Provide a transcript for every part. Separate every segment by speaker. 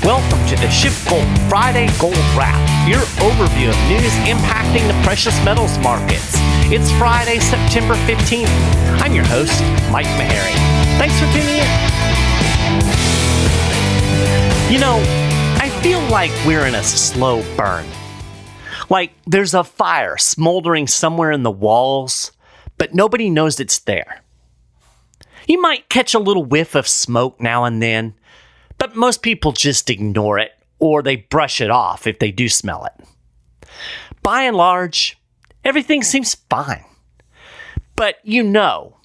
Speaker 1: Welcome to the SchiffGold Friday Gold Wrap, your overview of news impacting the precious metals markets. It's Friday, September 15th. I'm your host, Mike Maharry. Thanks for tuning in. You know, I feel like we're in a slow burn. Like there's a fire smoldering somewhere in the walls, but nobody knows it's there. You might catch a little whiff of smoke now and then, but most people just ignore it or they brush it off if they do smell it. By and large, everything seems fine. But you know,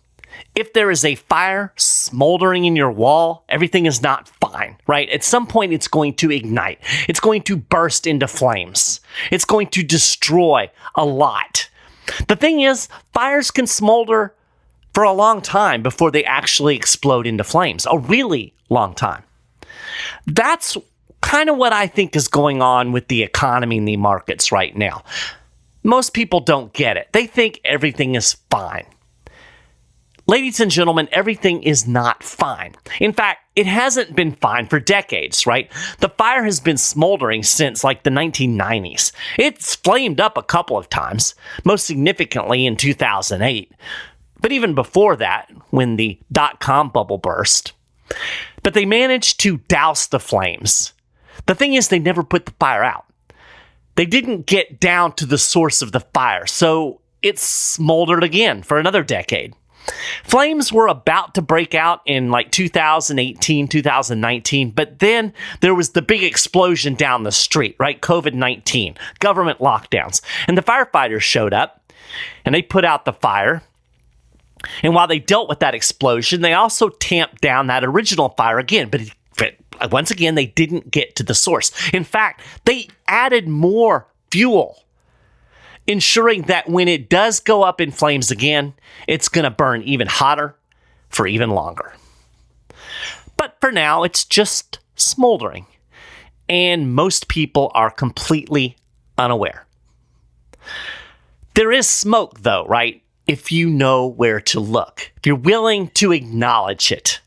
Speaker 1: if there is a fire smoldering in your wall, everything is not fine, right? At some point, it's going to ignite. It's going to burst into flames. It's going to destroy a lot. The thing is, fires can smolder for a long time before they actually explode into flames, a really long time. That's kind of what I think is going on with the economy and the markets right now. Most people don't get it. They think everything is fine. Ladies and gentlemen, everything is not fine. In fact, it hasn't been fine for decades, right? The fire has been smoldering since like the 1990s. It's flamed up a couple of times, most significantly in 2008. But even before that, when the dot-com bubble burst. But they managed to douse the flames. The thing is, they never put the fire out. They didn't get down to the source of the fire, so it smoldered again for another decade. Flames were about to break out in like 2018, 2019, but then there was the big explosion down the street, right? COVID-19, government lockdowns. And the firefighters showed up and they put out the fire. And while they dealt with that explosion, they also tamped down that original fire again. But once again, they didn't get to the source. In fact, they added more fuel, ensuring that when it does go up in flames again, it's going to burn even hotter for even longer. But for now, it's just smoldering, and most people are completely unaware. There is smoke, though, right? If you know where to look, if you're willing to acknowledge it.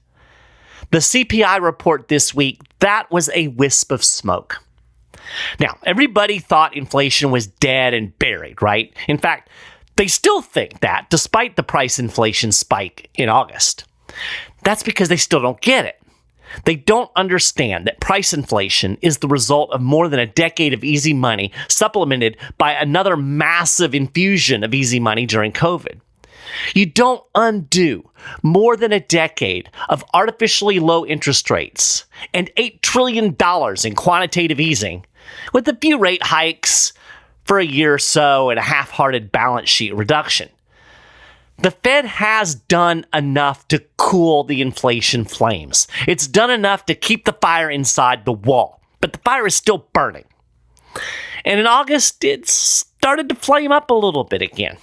Speaker 1: The CPI report this week, that was a wisp of smoke. Now, everybody thought inflation was dead and buried, right? In fact, they still think that, despite the price inflation spike in August. That's because they still don't get it. They don't understand that price inflation is the result of more than a decade of easy money, supplemented by another massive infusion of easy money during COVID. You don't undo more than a decade of artificially low interest rates and $8 trillion in quantitative easing with a few rate hikes for a year or so and a half-hearted balance sheet reduction. The Fed has done enough to cool the inflation flames. It's done enough to keep the fire inside the wall, but the fire is still burning. And in August, it started to flame up a little bit again.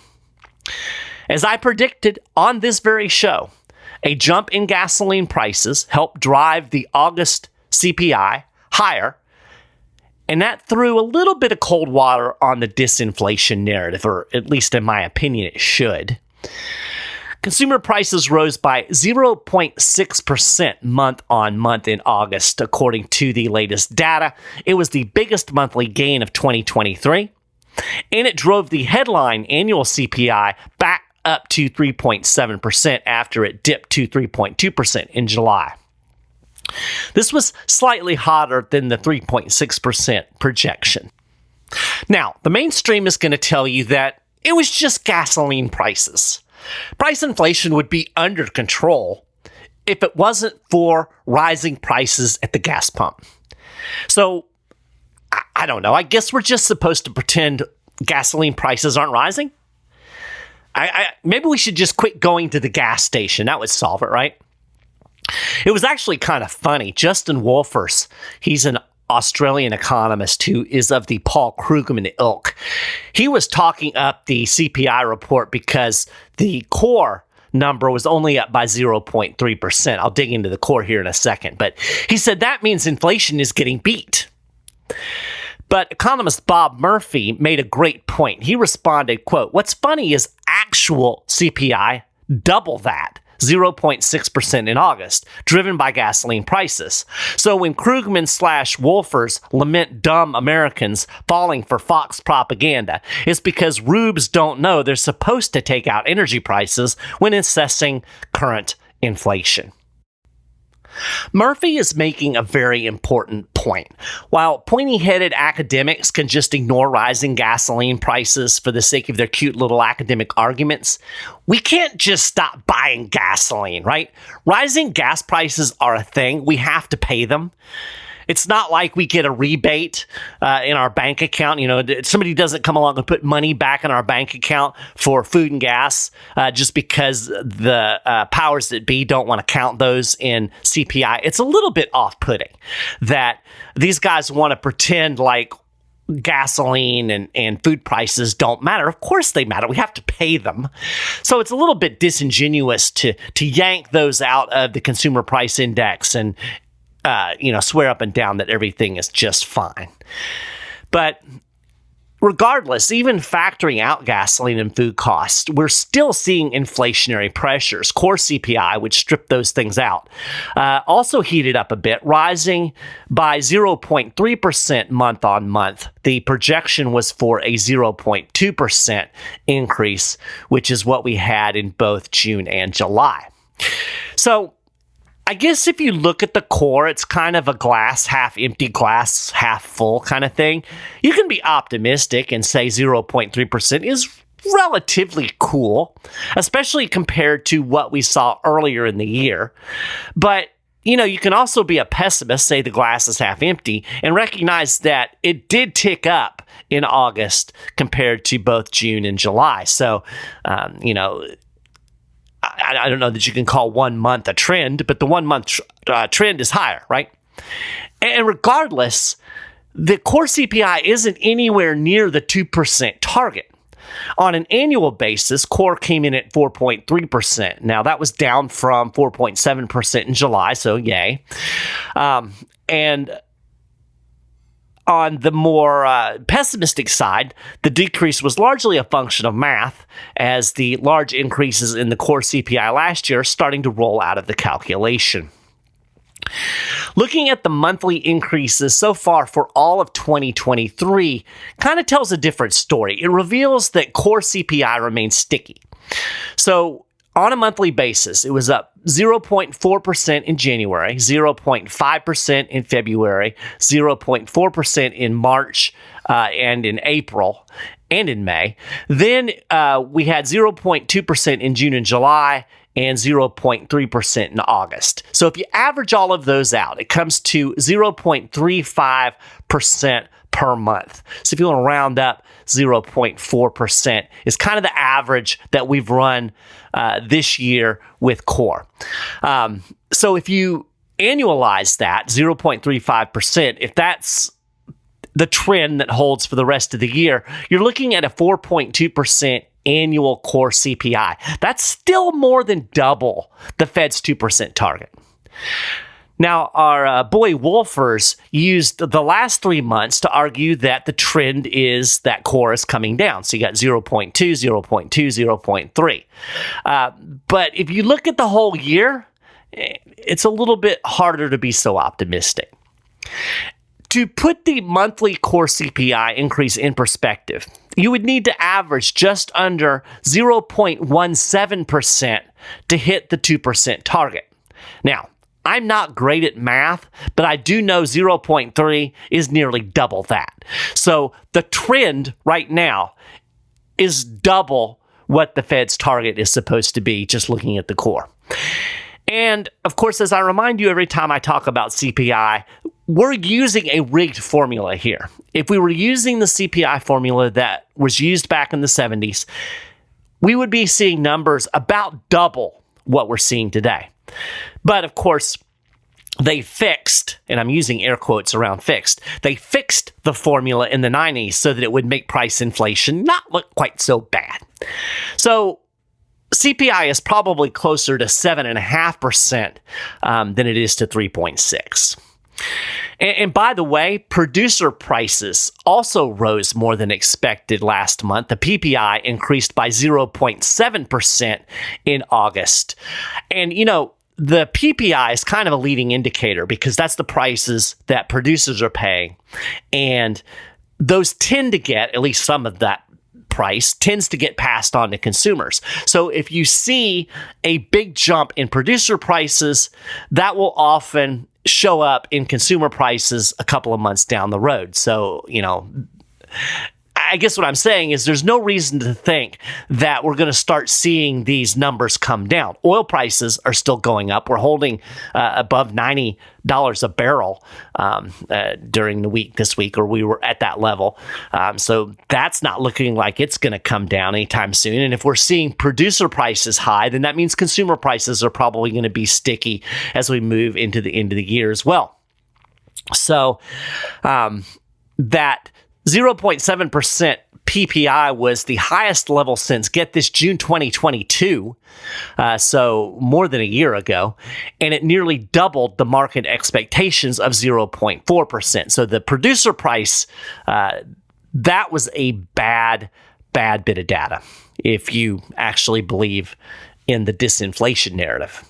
Speaker 1: As I predicted on this very show, a jump in gasoline prices helped drive the August CPI higher, and that threw a little bit of cold water on the disinflation narrative, or at least in my opinion, it should. Consumer prices rose by 0.6% month on month in August, according to the latest data. It was the biggest monthly gain of 2023, and it drove the headline annual CPI back up to 3.7% after it dipped to 3.2% in July. This was slightly hotter than the 3.6% projection. Now, the mainstream is going to tell you that it was just gasoline prices. Price inflation would be under control if it wasn't for rising prices at the gas pump. So, I don't know. I guess we're just supposed to pretend gasoline prices aren't rising? Maybe we should just quit going to the gas station. That would solve it, right? It was actually kind of funny. Justin Wolfers, he's an Australian economist who is of the Paul Krugman ilk. He was talking up the CPI report because the core number was only up by 0.3%. I'll dig into the core here in a second. But he said that means inflation is getting beat. But economist Bob Murphy made a great point. He responded, quote, "What's funny is actual CPI double that, 0.6% in August, driven by gasoline prices. So when Krugman/Wolfers lament dumb Americans falling for Fox propaganda, it's because rubes don't know they're supposed to take out energy prices when assessing current inflation. Murphy is making a very important point. While pointy-headed academics can just ignore rising gasoline prices for the sake of their cute little academic arguments, we can't just stop buying gasoline, right? Rising gas prices are a thing. We have to pay them. It's not like we get a rebate in our bank account. You know, somebody doesn't come along and put money back in our bank account for food and gas just because the powers that be don't want to count those in CPI. It's a little bit off-putting that these guys want to pretend like gasoline and food prices don't matter. Of course they matter. We have to pay them. So it's a little bit disingenuous to yank those out of the consumer price index and swear up and down that everything is just fine. But regardless, even factoring out gasoline and food costs, we're still seeing inflationary pressures. Core CPI, which stripped those things out, also heated up a bit, rising by 0.3% month on month. The projection was for a 0.2% increase, which is what we had in both June and July. So I guess if you look at the core, it's kind of a glass half empty, glass half full kind of thing. You can be optimistic and say 0.3% is relatively cool, especially compared to what we saw earlier in the year. But, you can also be a pessimist, say the glass is half empty, and recognize that it did tick up in August compared to both June and July. So, I don't know that you can call 1 month a trend, but the 1 month trend is higher, right? And regardless, the core CPI isn't anywhere near the 2% target. On an annual basis, core came in at 4.3%. Now, that was down from 4.7% in July, so yay. And on the more pessimistic side, the decrease was largely a function of math, as the large increases in the core CPI last year are starting to roll out of the calculation. Looking at the monthly increases so far for all of 2023 kind of tells a different story. It reveals that core CPI remains sticky. So on a monthly basis, it was up 0.4% in January, 0.5% in February, 0.4% in March, and in April, and in May. Then we had 0.2% in June and July, and 0.3% in August. So if you average all of those out, it comes to 0.35% per month. So if you want to round up, 0.4% is kind of the average that we've run this year with core. So if you annualize that, 0.35%, if that's the trend that holds for the rest of the year, you're looking at a 4.2% annual core CPI. That's still more than double the Fed's 2% target. Now, our boy Wolfers used the last 3 months to argue that the trend is that core is coming down. So you got 0.2, 0.2, 0.3. But if you look at the whole year, it's a little bit harder to be so optimistic. To put the monthly core CPI increase in perspective, you would need to average just under 0.17% to hit the 2% target. Now, I'm not great at math, but I do know 0.3 is nearly double that. So the trend right now is double what the Fed's target is supposed to be, just looking at the core. And of course, as I remind you every time I talk about CPI, we're using a rigged formula here. If we were using the CPI formula that was used back in the 70s, we would be seeing numbers about double what we're seeing today. But of course, they fixed, and I'm using air quotes around fixed, they fixed the formula in the 90s so that it would make price inflation not look quite so bad. So CPI is probably closer to 7.5% than it is to 3.6. And by the way, producer prices also rose more than expected last month. The PPI increased by 0.7% in August. And, the PPI is kind of a leading indicator because that's the prices that producers are paying. And those tend to get, at least some of that price tends to get passed on to consumers. So if you see a big jump in producer prices, that will often show up in consumer prices a couple of months down the road. So, I guess what I'm saying is there's no reason to think that we're going to start seeing these numbers come down. Oil prices are still going up. We're holding above $90 a barrel during the week this week, or we were at that level. So that's not looking like it's going to come down anytime soon. And if we're seeing producer prices high, then that means consumer prices are probably going to be sticky as we move into the end of the year as well. So that 0.7% PPI was the highest level since, get this, June 2022, so more than a year ago, and it nearly doubled the market expectations of 0.4%. So the producer price, that was a bad bit of data, if you actually believe in the disinflation narrative.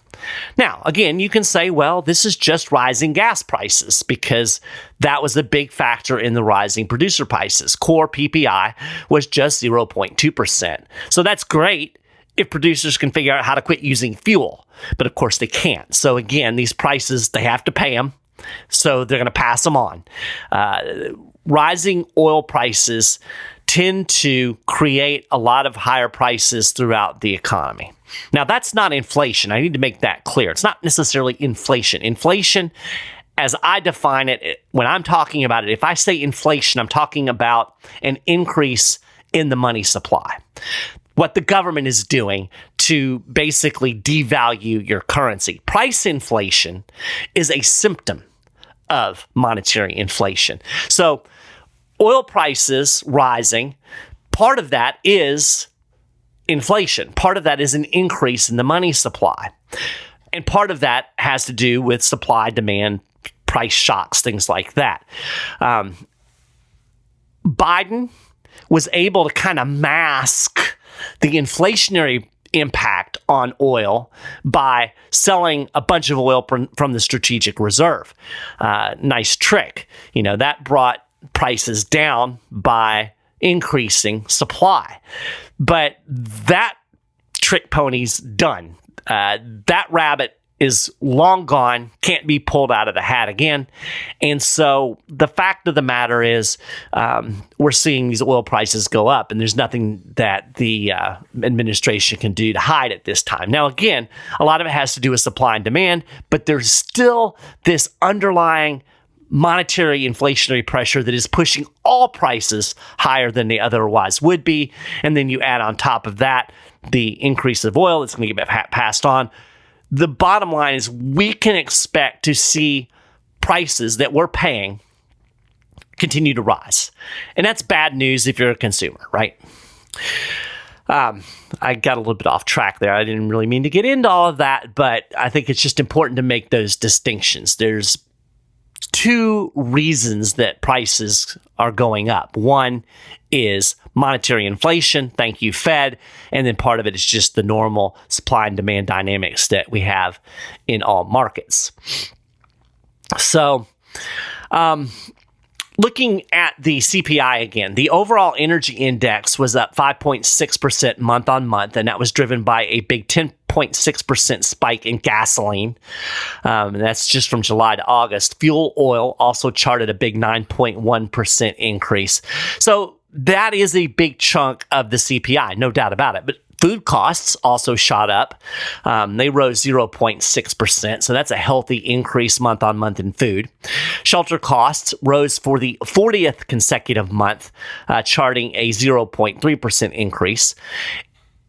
Speaker 1: Now, again, you can say, well, this is just rising gas prices because that was a big factor in the rising producer prices. Core PPI was just 0.2%. So that's great if producers can figure out how to quit using fuel. But of course they can't. So again, these prices, they have to pay them. So they're going to pass them on. Rising oil prices tend to create a lot of higher prices throughout the economy. Now, that's not inflation. I need to make that clear. It's not necessarily inflation. Inflation, as I define it, when I'm talking about it, if I say inflation, I'm talking about an increase in the money supply. What the government is doing to basically devalue your currency. Price inflation is a symptom of monetary inflation. So oil prices rising, part of that is inflation. Part of that is an increase in the money supply. And part of that has to do with supply, demand, price shocks, things like that. Biden was able to kind of mask the inflationary impact on oil by selling a bunch of oil from the strategic reserve. Nice trick. That brought prices down by increasing supply. But that trick pony's done. That rabbit is long gone, can't be pulled out of the hat again. And so the fact of the matter is we're seeing these oil prices go up, and there's nothing that the administration can do to hide at this time. Now, again, a lot of it has to do with supply and demand, but there's still this underlying monetary inflationary pressure that is pushing all prices higher than they otherwise would be. And then you add on top of that the increase of oil that's going to get passed on. The bottom line is we can expect to see prices that we're paying continue to rise. And that's bad news if you're a consumer, right? I got a little bit off track there. I didn't really mean to get into all of that, but I think it's just important to make those distinctions. There's two reasons that prices are going up. One is monetary inflation, thank you, Fed, and then part of it is just the normal supply and demand dynamics that we have in all markets. So, looking at the CPI again, the overall energy index was up 5.6% month on month, and that was driven by a big 10.6% spike in gasoline. And that's just from July to August. Fuel oil also charted a big 9.1% increase. So that is a big chunk of the CPI, no doubt about it. But food costs also shot up. They rose 0.6%, so that's a healthy increase month on month in food. Shelter costs rose for the 40th consecutive month, charting a 0.3% increase.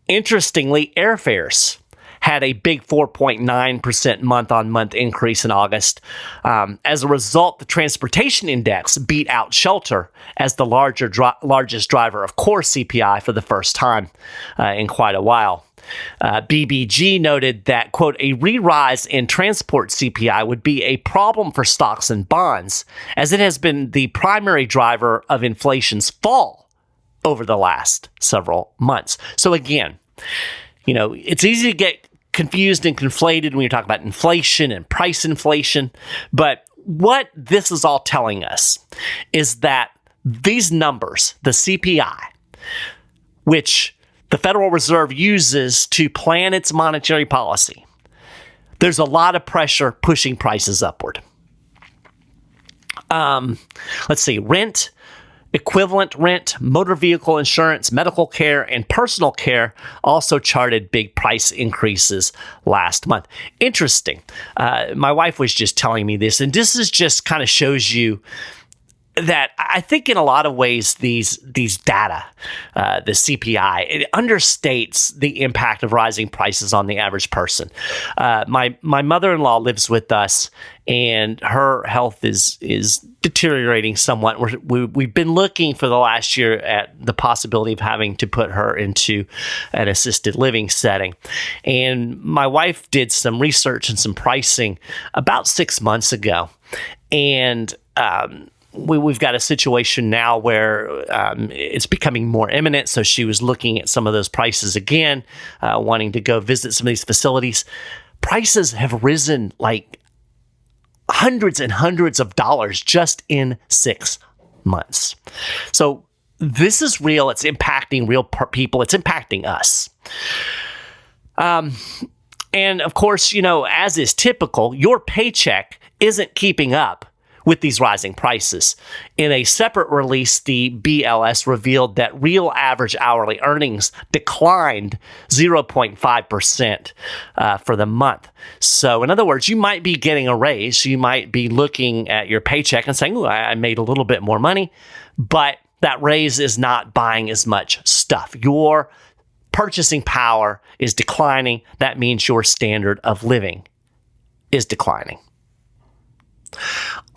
Speaker 1: Interestingly, airfares had a big 4.9% month-on-month increase in August. As a result, the transportation index beat out shelter as the largest driver of core CPI for the first time in quite a while. BBG noted that, quote, a re-rise in transport CPI would be a problem for stocks and bonds, as it has been the primary driver of inflation's fall over the last several months. So again, it's easy to get confused and conflated when you talk about inflation and price inflation, but what this is all telling us is that these numbers, the CPI, which the Federal Reserve uses to plan its monetary policy, there's a lot of pressure pushing prices upward. Let's see, rent, equivalent rent, motor vehicle insurance, medical care, and personal care also charted big price increases last month. Interesting. My wife was just telling me this, and this is just kind of shows you that I think in a lot of ways these data, the CPI, it understates the impact of rising prices on the average person. My mother-in-law lives with us, and her health is deteriorating somewhat. We've been looking for the last year at the possibility of having to put her into an assisted living setting. And my wife did some research and some pricing about 6 months ago, and we've got a situation now where it's becoming more imminent. So she was looking at some of those prices again, wanting to go visit some of these facilities. Prices have risen like hundreds and hundreds of dollars just in 6 months. So this is real. It's impacting real people. It's impacting us. And of course, as is typical, your paycheck isn't keeping up with these rising prices. In a separate release, the BLS revealed that real average hourly earnings declined 0.5% for the month. So in other words, you might be getting a raise. You might be looking at your paycheck and saying, "Ooh, I made a little bit more money," but that raise is not buying as much stuff. Your purchasing power is declining. That means your standard of living is declining.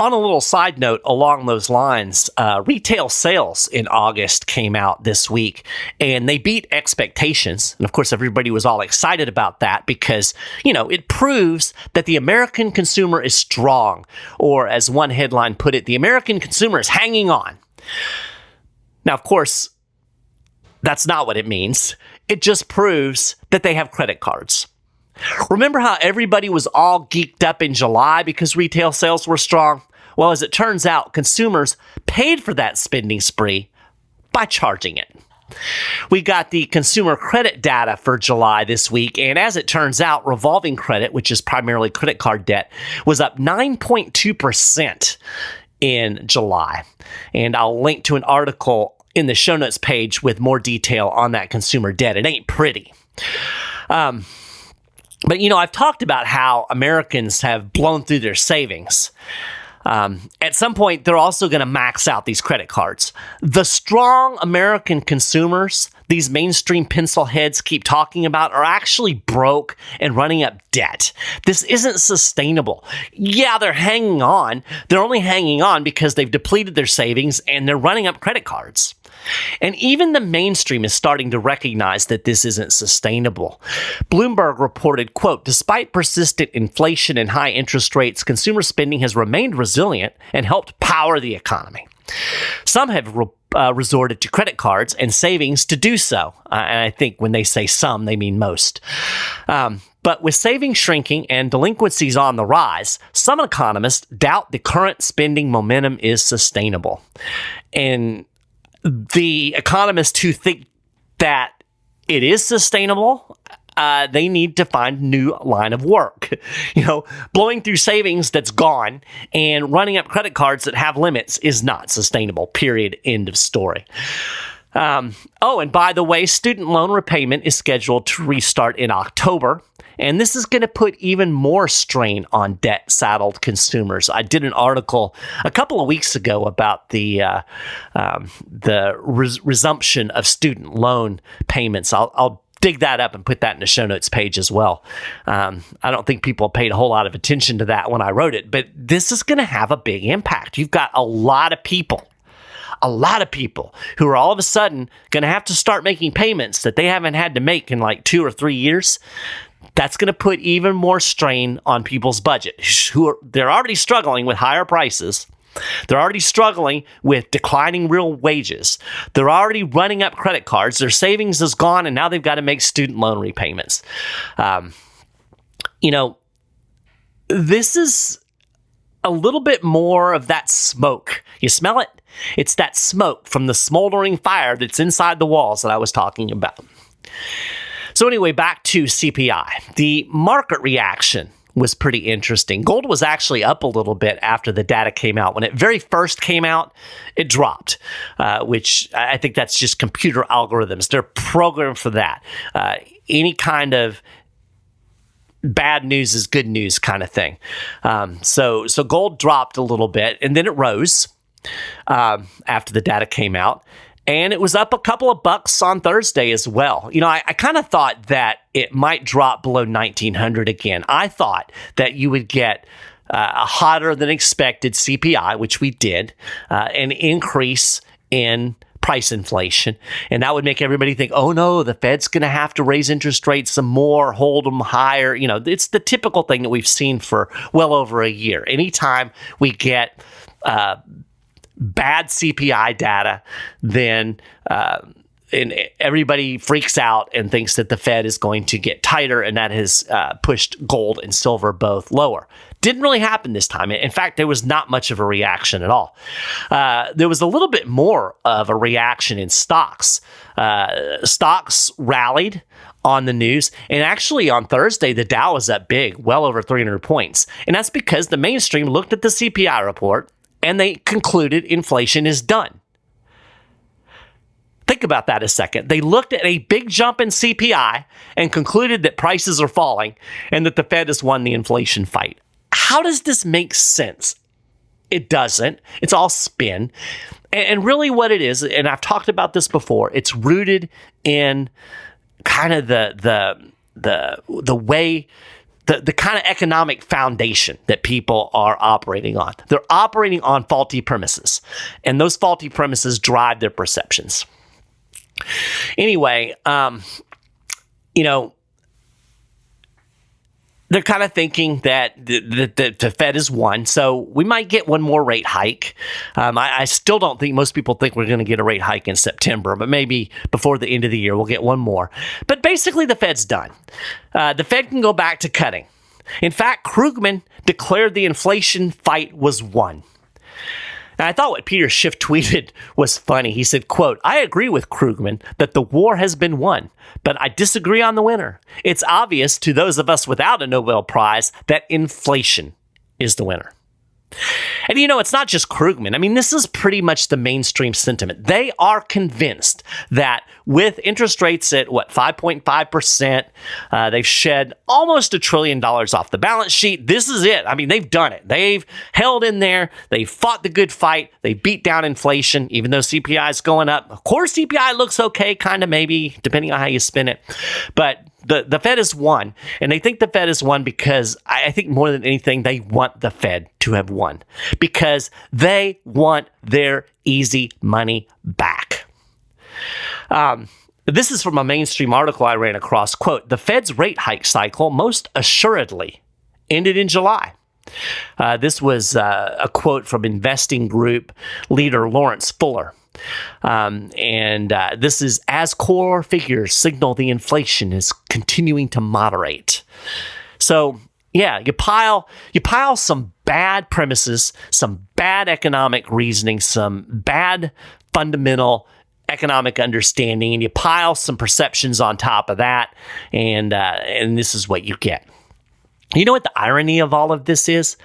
Speaker 1: On a little side note along those lines, retail sales in August came out this week, and they beat expectations. And of course, everybody was all excited about that because, it proves that the American consumer is strong. Or as one headline put it, the American consumer is hanging on. Now, of course, that's not what it means. It just proves that they have credit cards. Remember how everybody was all geeked up in July because retail sales were strong? Well, as it turns out, consumers paid for that spending spree by charging it. We got the consumer credit data for July this week, and as it turns out, revolving credit, which is primarily credit card debt, was up 9.2% in July. And I'll link to an article in the show notes page with more detail on that consumer debt. It ain't pretty. But, I've talked about how Americans have blown through their savings. At some point, they're also going to max out these credit cards. The strong American consumers, these mainstream pencil heads keep talking about, are actually broke and running up debt. This isn't sustainable. Yeah, they're hanging on. They're only hanging on because they've depleted their savings and they're running up credit cards. And even the mainstream is starting to recognize that this isn't sustainable. Bloomberg reported, quote, despite persistent inflation and high interest rates, consumer spending has remained resilient and helped power the economy. Some have resorted to credit cards and savings to do so. And I think when they say some, they mean most. But with savings shrinking and delinquencies on the rise, some economists doubt the current spending momentum is sustainable. And the economists who think that it is sustainable, they need to find a new line of work. Blowing through savings that's gone and running up credit cards that have limits is not sustainable, period, end of story. And by the way, student loan repayment is scheduled to restart in October, and this is going to put even more strain on debt-saddled consumers. I did an article a couple of weeks ago about the resumption of student loan payments. I'll dig that up and put that in the show notes page as well. I don't think people paid a whole lot of attention to that when I wrote it, but this is going to have a big impact. You've got a lot of people a lot of people who are all of a sudden going to have to start making payments that they haven't had to make in like 2 or 3 years. That's going to put even more strain on people's budget. They're already struggling with higher prices. They're already struggling with declining real wages. They're already running up credit cards. Their savings is gone, and now they've got to make student loan repayments. This is a little bit more of that smoke. You smell it? It's that smoke from the smoldering fire that's inside the walls that I was talking about. So anyway, back to CPI. The market reaction was pretty interesting. Gold was actually up a little bit after the data came out. When it very first came out, it dropped, which I think that's just computer algorithms. They're programmed for that. Any kind of bad news is good news kind of thing. So gold dropped a little bit, and then it rose after the data came out. And it was up a couple of bucks on Thursday as well. I kind of thought that it might drop below 1900 again. I thought that you would get a hotter than expected CPI, which we did, an increase in price inflation. And that would make everybody think, oh no, the Fed's going to have to raise interest rates some more, hold them higher. It's the typical thing that we've seen for well over a year. Anytime we get bad CPI data, then and everybody freaks out and thinks that the Fed is going to get tighter, and that has pushed gold and silver both lower. Didn't really happen this time. In fact, there was not much of a reaction at all. There was a little bit more of a reaction in stocks. Stocks rallied on the news, and actually on Thursday, the Dow was up big, well over 300 points. And that's because the mainstream looked at the CPI report and they concluded inflation is done. Think about that a second. They looked at a big jump in CPI and concluded that prices are falling and that the Fed has won the inflation fight. How does this make sense? It doesn't. It's all spin. And really what it is, and I've talked about this before, it's rooted in kind of the way, the kind of economic foundation that people are operating on. They're operating on faulty premises, and those faulty premises drive their perceptions. Anyway, they're kind of thinking that the Fed has won, so we might get one more rate hike. I still don't think most people think we're going to get a rate hike in September, but maybe before the end of the year we'll get one more. But basically the Fed's done. The Fed can go back to cutting. In fact, Krugman declared the inflation fight was won. And I thought what Peter Schiff tweeted was funny. He said, quote, "I agree with Krugman that the war has been won, but I disagree on the winner. It's obvious to those of us without a Nobel Prize that inflation is the winner." And it's not just Krugman. I mean, this is pretty much the mainstream sentiment. They are convinced that with interest rates at 5.5%, they've shed almost $1 trillion off the balance sheet. This is it. I mean, they've done it. They've held in there. They fought the good fight. They beat down inflation, even though CPI is going up. Of course, CPI looks okay, kind of maybe, depending on how you spin it. But the Fed has won, and they think the Fed has won because I think more than anything, they want the Fed to have won because they want their easy money back. This is from a mainstream article I ran across. Quote, "The Fed's rate hike cycle most assuredly ended in July." This was a quote from investing group leader Lawrence Fuller. This is as core figures signal the inflation is continuing to moderate. So yeah, you pile some bad premises, some bad economic reasoning, some bad fundamental economic understanding, and you pile some perceptions on top of that, and this is what you get. You know what the irony of all of this is?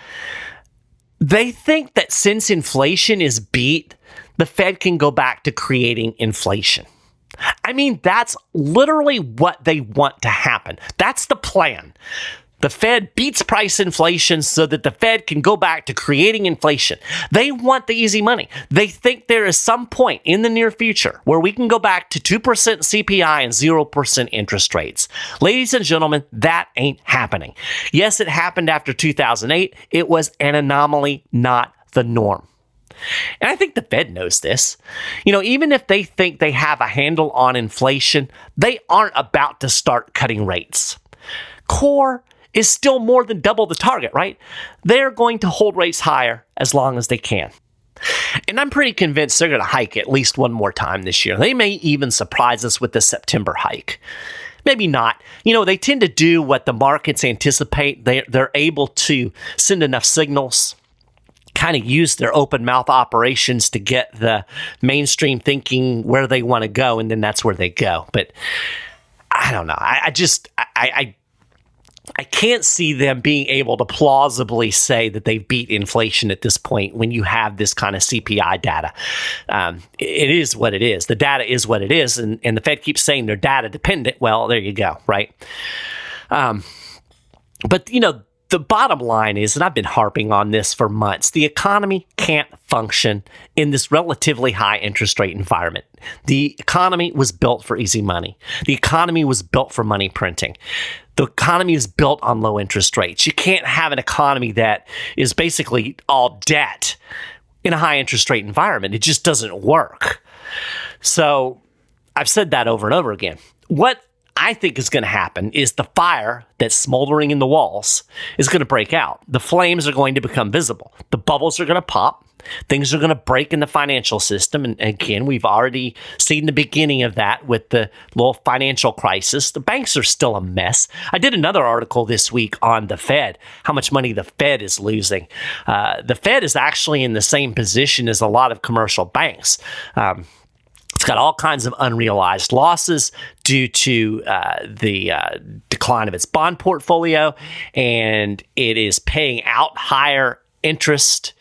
Speaker 1: They think that since inflation is beat, the Fed can go back to creating inflation. I mean, that's literally what they want to happen. That's the plan. The Fed beats price inflation so that the Fed can go back to creating inflation. They want the easy money. They think there is some point in the near future where we can go back to 2% CPI and 0% interest rates. Ladies and gentlemen, that ain't happening. Yes, it happened after 2008. It was an anomaly, not the norm. And I think the Fed knows this. Even if they think they have a handle on inflation, they aren't about to start cutting rates. Core is still more than double the target, right? They're going to hold rates higher as long as they can. And I'm pretty convinced they're going to hike at least one more time this year. They may even surprise us with the September hike. Maybe not. They tend to do what the markets anticipate. They're able to send enough signals, kind of use their open mouth operations to get the mainstream thinking where they want to go, and then that's where they go. But I don't know. I can't see them being able to plausibly say that they beat inflation at this point when you have this kind of CPI data. It is what it is. The data is what it is, and the Fed keeps saying they're data dependent. Well, there you go, right? But the bottom line is, and I've been harping on this for months, the economy can't function in this relatively high interest rate environment. The economy was built for easy money. The economy was built for money printing. The economy is built on low interest rates. You can't have an economy that is basically all debt in a high interest rate environment. It just doesn't work. So I've said that over and over again. What I think is going to happen is the fire that's smoldering in the walls is going to break out. The flames are going to become visible. The bubbles are going to pop. Things are going to break in the financial system. And again, we've already seen the beginning of that with the little financial crisis. The banks are still a mess. I did another article this week on the Fed, how much money the Fed is losing. The Fed is actually in the same position as a lot of commercial banks. It's got all kinds of unrealized losses due to the decline of its bond portfolio, and it is paying out higher interest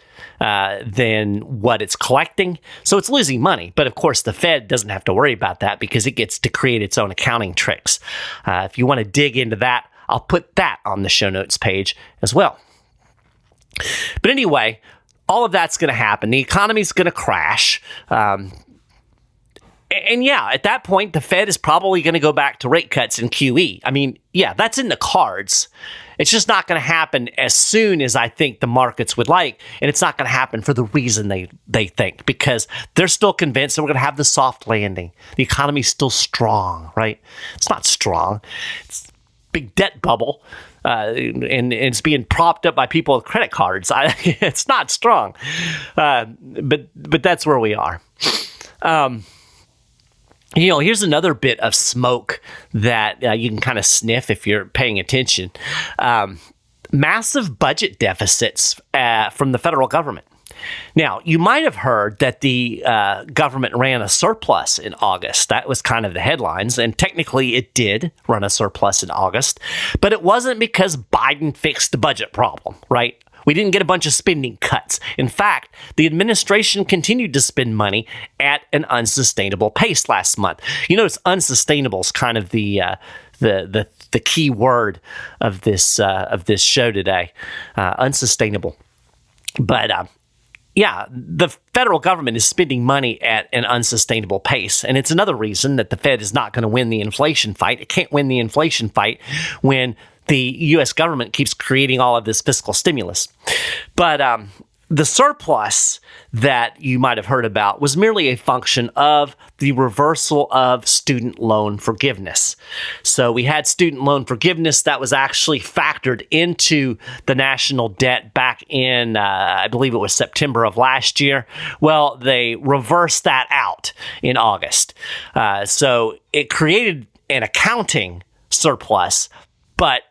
Speaker 1: than what it's collecting. So it's losing money. But of course, the Fed doesn't have to worry about that because it gets to create its own accounting tricks. If you want to dig into that, I'll put that on the show notes page as well. But anyway, all of that's going to happen. The economy's going to crash. And yeah, at that point, the Fed is probably going to go back to rate cuts in QE. I mean, yeah, that's in the cards. It's just not going to happen as soon as I think the markets would like. And it's not going to happen for the reason they think, because they're still convinced that we're going to have the soft landing. The economy's still strong, right? It's not strong. It's a big debt bubble. And it's being propped up by people with credit cards. It's not strong. But that's where we are. Here's another bit of smoke that you can kind of sniff if you're paying attention. Massive budget deficits from the federal government. Now, you might have heard that the government ran a surplus in August. That was kind of the headlines, and technically it did run a surplus in August, but it wasn't because Biden fixed the budget problem, right? We didn't get a bunch of spending cuts. In fact, the administration continued to spend money at an unsustainable pace last month. It's unsustainable is kind of the key word of this show today. Unsustainable. But yeah, the federal government is spending money at an unsustainable pace. And it's another reason that the Fed is not going to win the inflation fight. It can't win the inflation fight when the U.S. government keeps creating all of this fiscal stimulus. But the surplus that you might have heard about was merely a function of the reversal of student loan forgiveness. So we had student loan forgiveness that was actually factored into the national debt back in, I believe it was September of last year. Well, they reversed that out in August. So it created an accounting surplus, but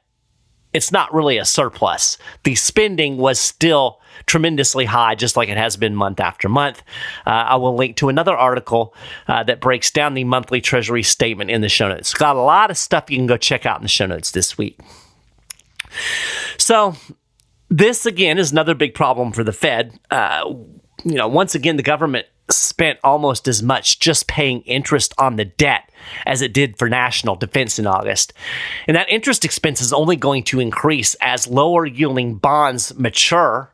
Speaker 1: it's not really a surplus. The spending was still tremendously high, just like it has been month after month. I will link to another article that breaks down the monthly Treasury statement in the show notes. It's got a lot of stuff you can go check out in the show notes this week. So this, again, is another big problem for the Fed. Once again, the government spent almost as much just paying interest on the debt as it did for national defense in August. And that interest expense is only going to increase as lower yielding bonds mature.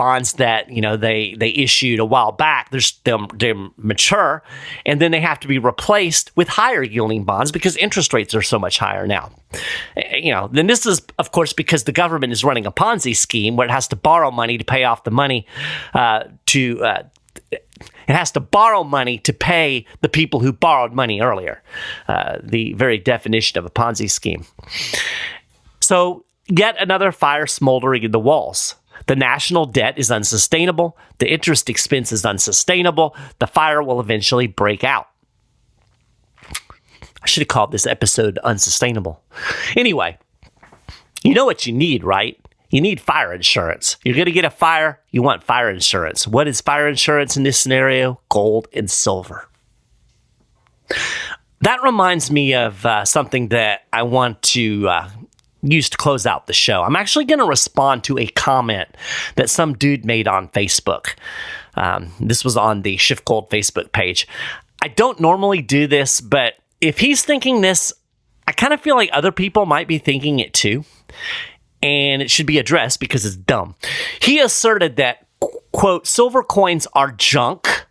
Speaker 1: bonds that, they issued a while back, they're mature, and then they have to be replaced with higher yielding bonds because interest rates are so much higher now. Then this is, of course, because the government is running a Ponzi scheme where it has to borrow money to pay off the money it has to borrow money to pay the people who borrowed money earlier. The very definition of a Ponzi scheme. So yet another fire smoldering in the walls. The national debt is unsustainable. The interest expense is unsustainable. The fire will eventually break out. I should have called this episode Unsustainable. Anyway, you know what you need, right? You need fire insurance. You're going to get a fire, you want fire insurance. What is fire insurance in this scenario? Gold and silver. That reminds me of something that I want to use to close out the show. I'm actually going to respond to a comment that some dude made on Facebook. This was on the SchiffGold Facebook page. I don't normally do this, but if he's thinking this, I kind of feel like other people might be thinking it too. And it should be addressed because it's dumb. He asserted that, quote, silver coins are junk.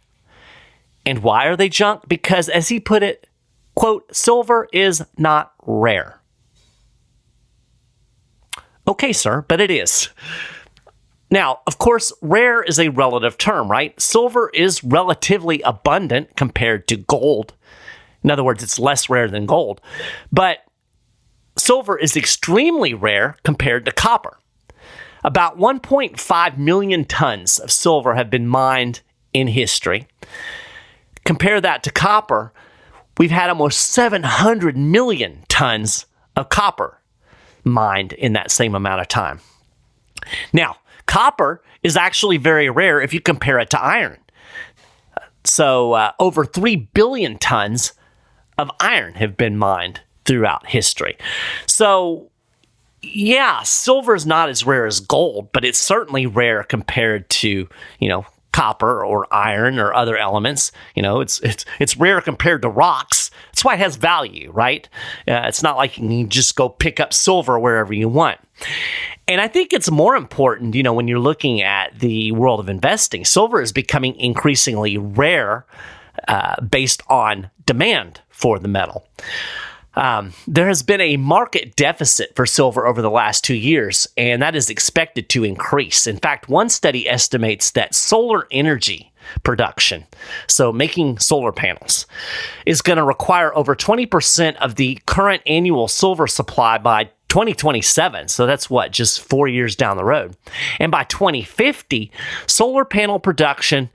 Speaker 1: And why are they junk? Because, as he put it, quote, silver is not rare. Okay, sir, but it is. Now, of course, rare is a relative term, right? Silver is relatively abundant compared to gold. In other words, it's less rare than gold. But silver is extremely rare compared to copper. About 1.5 million tons of silver have been mined in history. Compare that to copper, we've had almost 700 million tons of copper mined in that same amount of time. Now, copper is actually very rare if you compare it to iron. So over 3 billion tons of iron have been mined throughout history. So, yeah, silver is not as rare as gold, but it's certainly rare compared to, copper or iron or other elements. It's rare compared to rocks. That's why it has value, right? It's not like you can just go pick up silver wherever you want. And I think it's more important, when you're looking at the world of investing, silver is becoming increasingly rare based on demand for the metal. There has been a market deficit for silver over the last 2 years, and that is expected to increase. In fact, one study estimates that solar energy production, so making solar panels, is going to require over 20% of the current annual silver supply by 2027. So that's just 4 years down the road. And by 2050, solar panel production,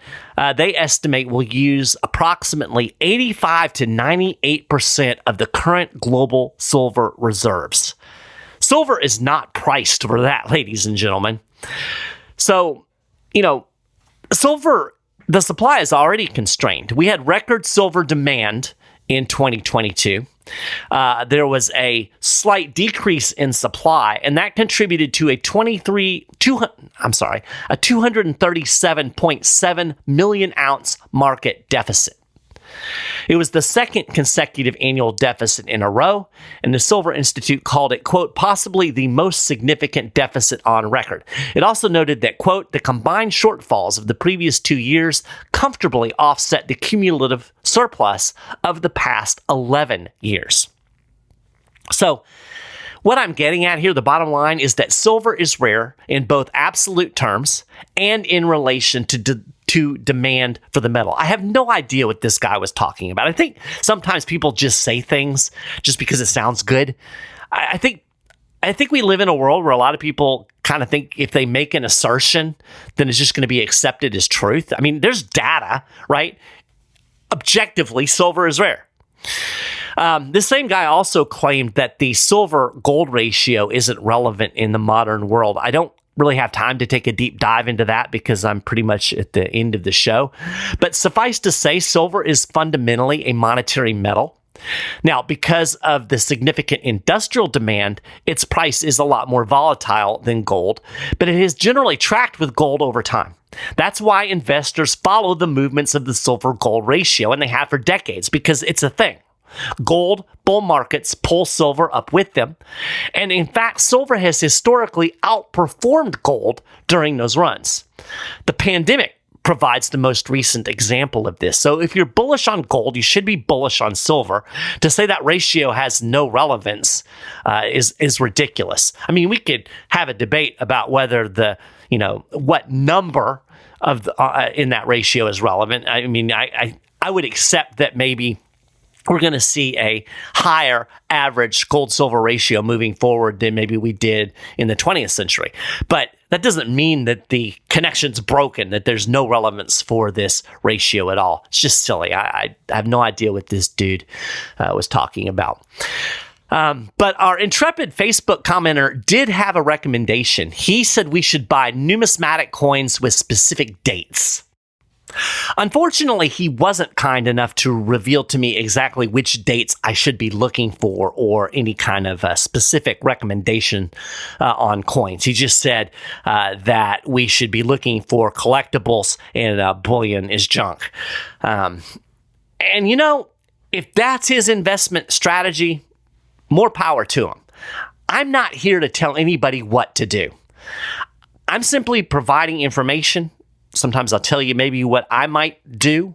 Speaker 1: they estimate will use approximately 85 to 98% of the current global silver reserves. Silver is not priced for that, ladies and gentlemen. So, silver, the supply is already constrained. We had record silver demand in 2022. There was a slight decrease in supply, and that contributed to a 237.7 million ounce market deficit. It was the second consecutive annual deficit in a row, and the Silver Institute called it, quote, possibly the most significant deficit on record. It also noted that, quote, the combined shortfalls of the previous 2 years comfortably offset the cumulative surplus of the past 11 years. So, what I'm getting at here, the bottom line, is that silver is rare in both absolute terms and in relation to demand for the metal. I have no idea what this guy was talking about. I think sometimes people just say things just because it sounds good. I think we live in a world where a lot of people kind of think if they make an assertion, then it's just going to be accepted as truth. I mean, there's data, right? Objectively, silver is rare. This same guy also claimed that the silver-gold ratio isn't relevant in the modern world. I don't really have time to take a deep dive into that because I'm pretty much at the end of the show. But suffice to say, silver is fundamentally a monetary metal. Now, because of the significant industrial demand, its price is a lot more volatile than gold, but it has generally tracked with gold over time. That's why investors follow the movements of the silver-gold ratio, and they have for decades, because it's a thing, Gold bull markets pull silver up with them. And in fact, silver has historically outperformed gold during those runs. The pandemic provides the most recent example of this. So if you're bullish on gold, you should be bullish on silver. To say that ratio has no relevance is ridiculous. I mean, we could have a debate about whether what number of in that ratio is relevant. I mean, I would accept that maybe we're going to see a higher average gold-silver ratio moving forward than maybe we did in the 20th century. But that doesn't mean that the connection's broken, that there's no relevance for this ratio at all. It's just silly. I have no idea what this dude was talking about. But our intrepid Facebook commenter did have a recommendation. He said we should buy numismatic coins with specific dates. Unfortunately, he wasn't kind enough to reveal to me exactly which dates I should be looking for or any kind of specific recommendation on coins. He just said that we should be looking for collectibles and bullion is junk. And if that's his investment strategy, more power to him. I'm not here to tell anybody what to do. I'm simply providing information. Sometimes I'll tell you maybe what I might do.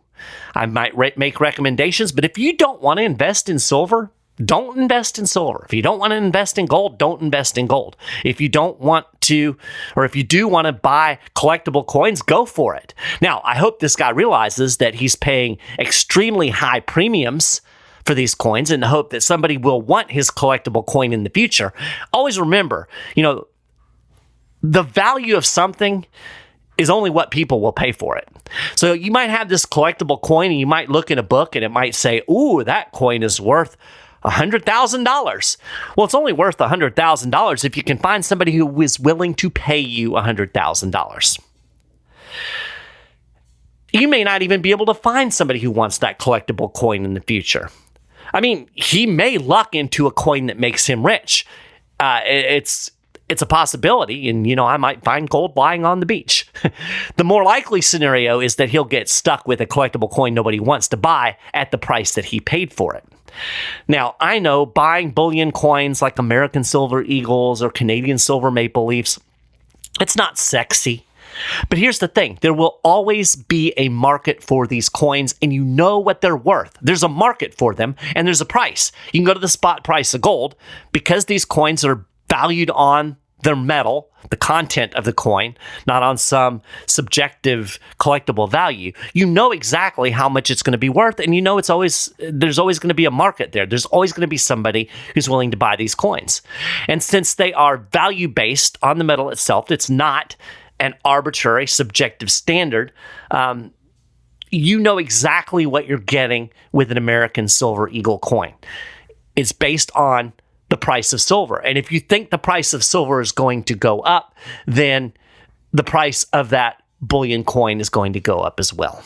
Speaker 1: I might make recommendations, but if you don't want to invest in silver, don't invest in silver. If you don't want to invest in gold, don't invest in gold. If you don't want to, or if you do want to buy collectible coins, go for it. Now, I hope this guy realizes that he's paying extremely high premiums for these coins in the hope that somebody will want his collectible coin in the future. Always remember, the value of something is only what people will pay for it. So you might have this collectible coin and you might look in a book and it might say, ooh, that coin is worth $100,000. Well, it's only worth $100,000 if you can find somebody who is willing to pay you $100,000. You may not even be able to find somebody who wants that collectible coin in the future. I mean, he may luck into a coin that makes him rich. It's a possibility, and I might find gold lying on the beach. The more likely scenario is that he'll get stuck with a collectible coin nobody wants to buy at the price that he paid for it. Now, I know buying bullion coins like American Silver Eagles or Canadian Silver Maple Leafs, it's not sexy. But here's the thing, there will always be a market for these coins, and you know what they're worth. There's a market for them, and there's a price. You can go to the spot price of gold because these coins are valued on their metal, the content of the coin, not on some subjective collectible value. You know exactly how much it's going to be worth, and there's always going to be a market there. There's always going to be somebody who's willing to buy these coins. And since they are value-based on the metal itself, it's not an arbitrary subjective standard. You know exactly what you're getting with an American Silver Eagle coin. It's based on the price of silver. And if you think the price of silver is going to go up, then the price of that bullion coin is going to go up as well.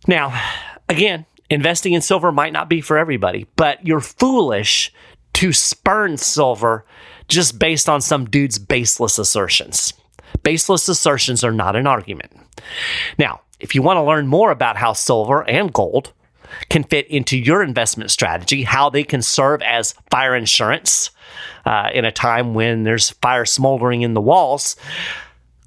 Speaker 1: Now, again, investing in silver might not be for everybody, but you're foolish to spurn silver just based on some dude's baseless assertions. Baseless assertions are not an argument. Now, if you want to learn more about how silver and gold can fit into your investment strategy, how they can serve as fire insurance in a time when there's fire smoldering in the walls,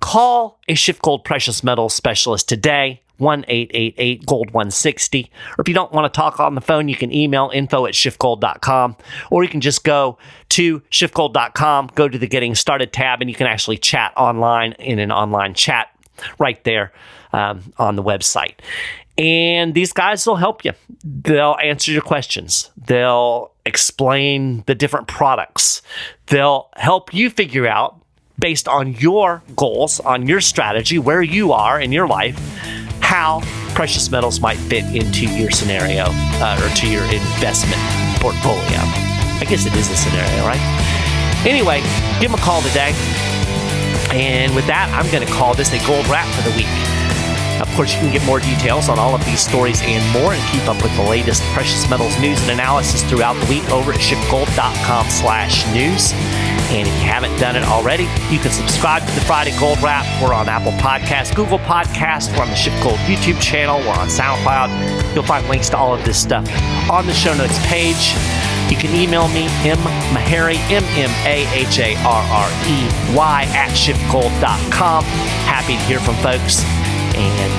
Speaker 1: call a SchiffGold precious metals specialist today, 1-888-GOLD-160. Or if you don't want to talk on the phone, you can email info@schiffgold.com, or you can just go to schiffgold.com, go to the Getting Started tab, and you can actually chat online in an online chat right there on the website. And these guys will help you. They'll answer your questions. They'll explain the different products. They'll help you figure out, based on your goals, on your strategy, where you are in your life, how precious metals might fit into your scenario or to your investment portfolio. I guess it is a scenario, right? Anyway, give them a call today. And with that, I'm going to call this a gold wrap for the week. Of course, you can get more details on all of these stories and more, and keep up with the latest precious metals news and analysis throughout the week over at SchiffGold.com/news. And if you haven't done it already, you can subscribe to the Friday Gold Wrap. We're on Apple Podcasts, Google Podcasts. We're on the SchiffGold YouTube channel. We're on SoundCloud. You'll find links to all of this stuff on the show notes page. You can email me, mmaharry, MMAHARREY @schiffgold.com. Happy to hear from folks. And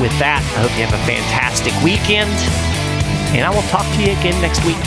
Speaker 1: with that, I hope you have a fantastic weekend. And I will talk to you again next week.